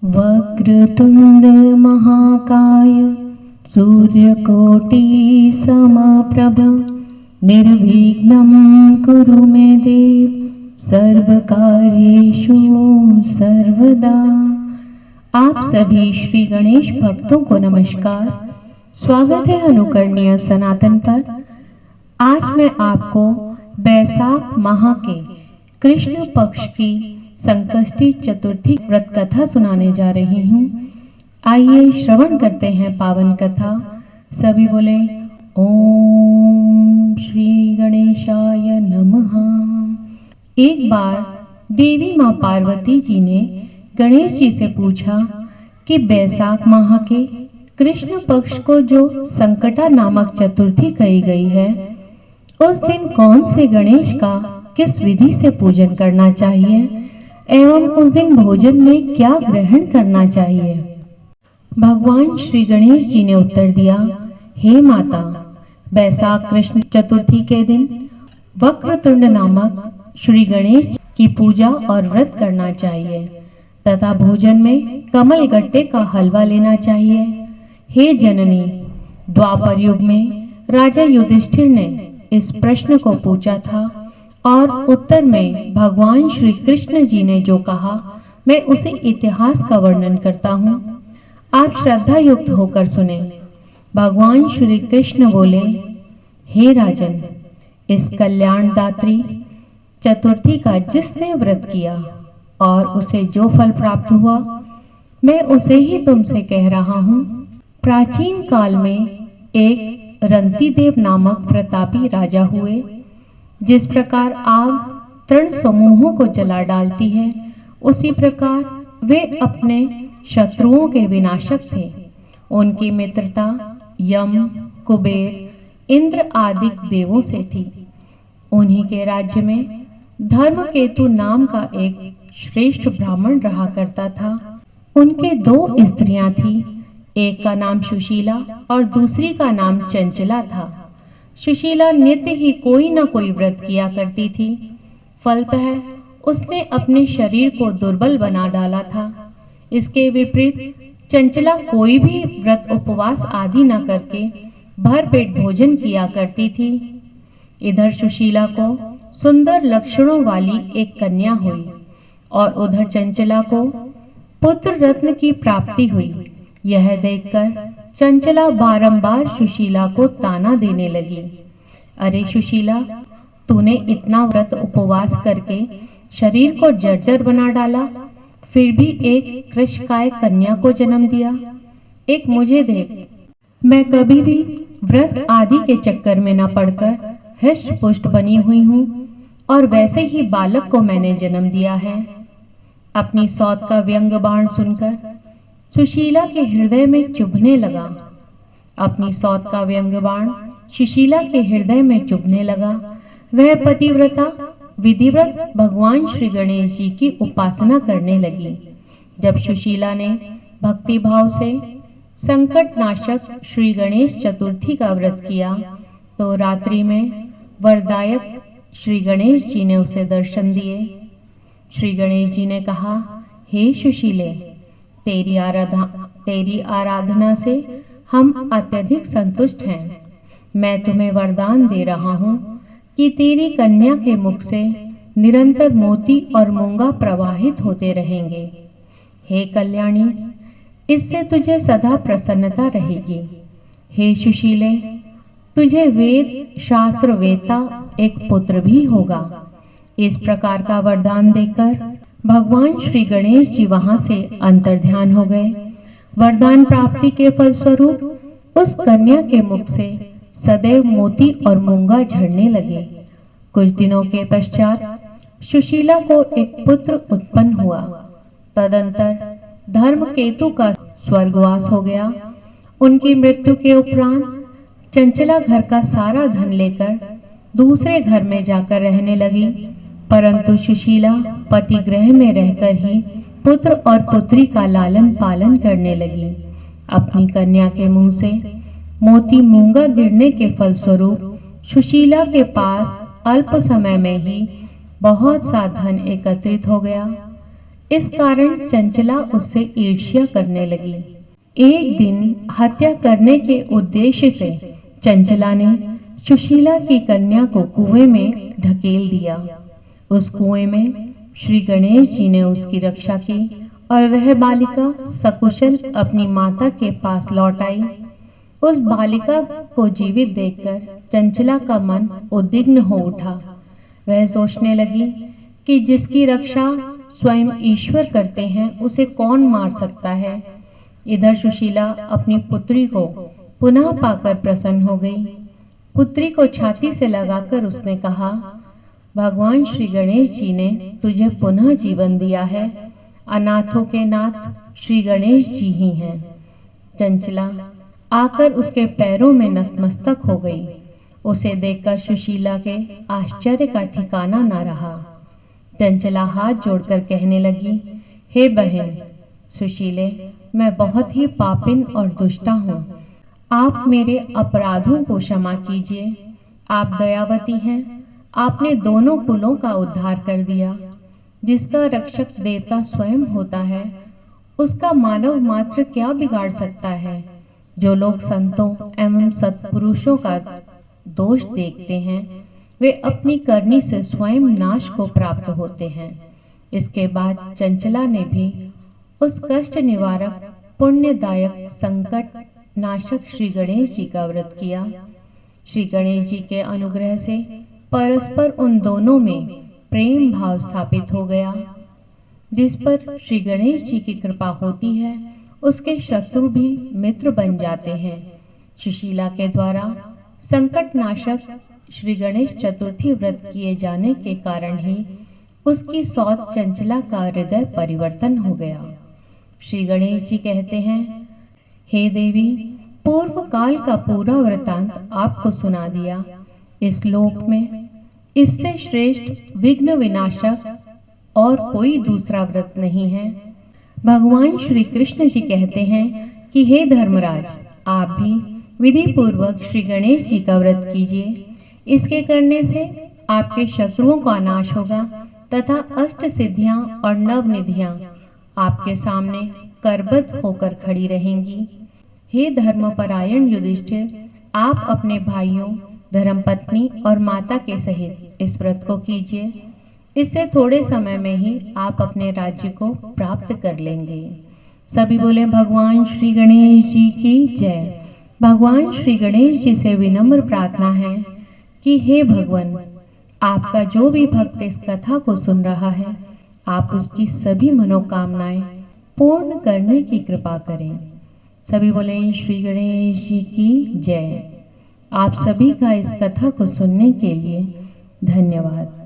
वक्रतुंड महाकाय सूर्यकोटि समप्रभ निर्विघ्नं कुरु मे देव सर्वकार्येषु सर्वदा। आप सभी श्री गणेश भक्तों को नमस्कार। स्वागत है अनुकरणीय सनातन पर। आज मैं आपको बैसाख माह के कृष्ण पक्ष की संकष्टी चतुर्थी व्रत कथा सुनाने जा रही हूँ। आइए श्रवण करते हैं पावन कथा। सभी बोले ओम श्री गणेशाय नमः। एक बार देवी माँ पार्वती जी ने गणेश जी से पूछा कि बैसाख माह के कृष्ण पक्ष को जो संकटा नामक चतुर्थी कही गई है, उस दिन कौन से गणेश का किस विधि से पूजन करना चाहिए एवं उस दिन भोजन में क्या ग्रहण करना चाहिए। भगवान श्री गणेश जी ने उत्तर दिया, हे माता, बैसाख कृष्ण चतुर्थी के दिन वक्रतुंड नामक श्री गणेश की पूजा और व्रत करना चाहिए तथा भोजन में कमल गट्टे का हलवा लेना चाहिए। हे जननी, द्वापर युग में राजा युधिष्ठिर ने इस प्रश्न को पूछा था और उत्तर में भगवान श्री कृष्ण जी ने जो कहा, मैं उसी इतिहास का वर्णन करता हूँ। आप श्रद्धा युक्त होकर सुने। भगवान श्री कृष्ण बोले, हे राजन, इस कल्याणदात्री चतुर्थी का जिसने व्रत किया और उसे जो फल प्राप्त हुआ, मैं उसे ही तुमसे कह रहा हूँ। प्राचीन काल में एक रंतिदेव नामक प्रतापी राजा हुए। जिस प्रकार आग तृण समूहों को जला डालती है, उसी प्रकार वे अपने शत्रुओं के विनाशक थे। उनकी मित्रता यम, कुबेर, इंद्र आदि देवों से थी। उन्हीं के राज्य में धर्मकेतु नाम का एक श्रेष्ठ ब्राह्मण रहा करता था। उनके दो स्त्रियां थीं, एक का नाम सुशीला और दूसरी का नाम चंचला था। सुशीला नित्य ही कोई न कोई व्रत किया करती थी। फलतः उसने अपने शरीर को दुर्बल बना डाला था। इसके विपरीत चंचला कोई भी व्रत उपवास आदि न करके भरपेट भोजन किया करती थी। इधर सुशीला को सुंदर लक्षणों वाली एक कन्या हुई और उधर चंचला को पुत्र रत्न की प्राप्ति हुई। यह देखकर चंचला बारंबार सुशीला को ताना देने लगी, अरे सुशीला, तूने इतना व्रत उपवास करके शरीर को जर्जर बना डाला, फिर भी एक कृशकाय कन्या को जन्म दिया। एक मुझे देख, मैं कभी भी व्रत आदि के चक्कर में न पड़कर हृष्ट पुष्ट बनी हुई हूँ और वैसे ही बालक को मैंने जन्म दिया है। अपनी सौत का व्यंग बाण सुनकर सुशीला के हृदय में चुभने लगा। अपनी सौत का व्यंग बाण सुशीला के हृदय में चुभने लगा। वह पतिव्रता विधिव्रत भगवान श्री गणेश जी की उपासना करने लगी। जब सुशीला ने भक्ति भाव से संकट नाशक श्री गणेश चतुर्थी का व्रत किया, तो रात्रि में वरदायक श्री गणेश जी ने उसे दर्शन दिए। श्री गणेश जी ने कहा, हे सुशीले, तेरी आराधना से हम अत्यधिक संतुष्ट हैं। मैं तुम्हें वरदान दे रहा हूँ कि तेरी कन्या के मुख से निरंतर मोती और मूंगा प्रवाहित होते रहेंगे। हे कल्याणी, इससे तुझे सदा प्रसन्नता रहेगी। हे सुशीले, तुझे वेद शास्त्र वेता एक पुत्र भी होगा। इस प्रकार का वरदान देकर भगवान श्री गणेश जी वहां से अंतर्ध्यान हो गए। वरदान प्राप्ति के फलस्वरूप उस कन्या के मुख से सदैव मोती और मूंगा झड़ने लगे। कुछ दिनों के पश्चात सुशीला को एक पुत्र उत्पन्न हुआ। तदंतर धर्मकेतु का स्वर्गवास हो गया। उनकी मृत्यु के उपरांत चंचला घर का सारा धन लेकर दूसरे घर में जाकर रहने लगी, परंतु सुशीला पति गृह में रहकर ही पुत्र और पुत्री का लालन पालन करने लगी। अपनी कन्या के मुंह से मोती मूंगा गिरने के फलस्वरूप सुशीला के पास अल्प समय में ही बहुत सा धन एकत्रित हो गया। इस कारण चंचला उससे ईर्ष्या करने लगी। एक दिन हत्या करने के उद्देश्य से चंचला ने सुशीला की कन्या को कुएं में ढकेल दिया। उस कुएं में श्री गणेश जी ने उसकी रक्षा की और वह बालिका सकुशल अपनी माता के पास लौट आई। उस बालिका को जीवित देखकर चंचला का मन उद्विग्न हो उठा। वह सोचने लगी कि जिसकी रक्षा स्वयं ईश्वर करते हैं उसे कौन मार सकता है। इधर सुशीला अपनी पुत्री को पुनः पाकर प्रसन्न हो गई। पुत्री को छाती से लगाकर उसने कहा, भगवान श्री गणेश जी ने तुझे पुनः जीवन दिया है। अनाथों के नाथ श्री गणेश जी ही हैं। चंचला आकर उसके पैरों में नतमस्तक हो गई। उसे देखकर सुशीला के आश्चर्य का ठिकाना न रहा। चंचला हाथ जोड़कर कहने लगी, हे बहन सुशीले, मैं बहुत ही पापिन और दुष्टा हूँ। आप मेरे अपराधों को क्षमा कीजिए। आप दयावती हैं। आपने दोनों कुलों का उद्धार कर दिया। जिसका रक्षक देवता स्वयं होता है, उसका मानव मात्र क्या बिगाड़ सकता है। जो लोग संतों एवं सत्पुरुषों का दोष देखते हैं, वे अपनी करनी से स्वयं नाश को प्राप्त होते हैं। इसके बाद चंचला ने भी उस कष्ट निवारक पुण्यदायक संकट नाशक श्री गणेश जी का व्रत किया। श्री गणेश जी के अनुग्रह से परस्पर उन दोनों में प्रेम भाव स्थापित हो गया। जिस पर श्री गणेश जी की कृपा होती है, उसके शत्रु भी मित्र बन जाते हैं। सुशीला के द्वारा संकट नाशक श्री गणेश चतुर्थी व्रत किए जाने के कारण ही उसकी सौत चंचला का हृदय परिवर्तन हो गया। श्री गणेश जी कहते हैं, हे देवी, पूर्व काल का पूरा वृतांत आपको सुना दिया। इस लोक में इससे श्रेष्ठ विघ्न विनाशक और कोई दूसरा व्रत नहीं है। भगवान श्री कृष्ण जी कहते हैं कि हे धर्मराज, आप भी विधि पूर्वक श्री गणेश जी का व्रत कीजिए। इसके करने से आपके शत्रुओं का नाश होगा तथा अष्ट सिद्धियां और नव निधियां आपके सामने करबद्ध होकर खड़ी रहेंगी। हे धर्मपरायण युधिष्ठिर, आप अपने भाइयों, धर्मपत्नी और माता के सहित इस व्रत को कीजिए। इससे थोड़े समय में ही आप अपने राज्य को प्राप्त कर लेंगे। सभी बोले भगवान श्री गणेश जी की जय। भगवान श्री गणेश जी से विनम्र प्रार्थना है कि हे भगवान, आपका जो भी भक्त इस कथा को सुन रहा है, आप उसकी सभी मनोकामनाएं पूर्ण करने की कृपा करें। सभी बोले श्री गणेश जी की जय। आप सभी का इस कथा को सुनने के लिए धन्यवाद।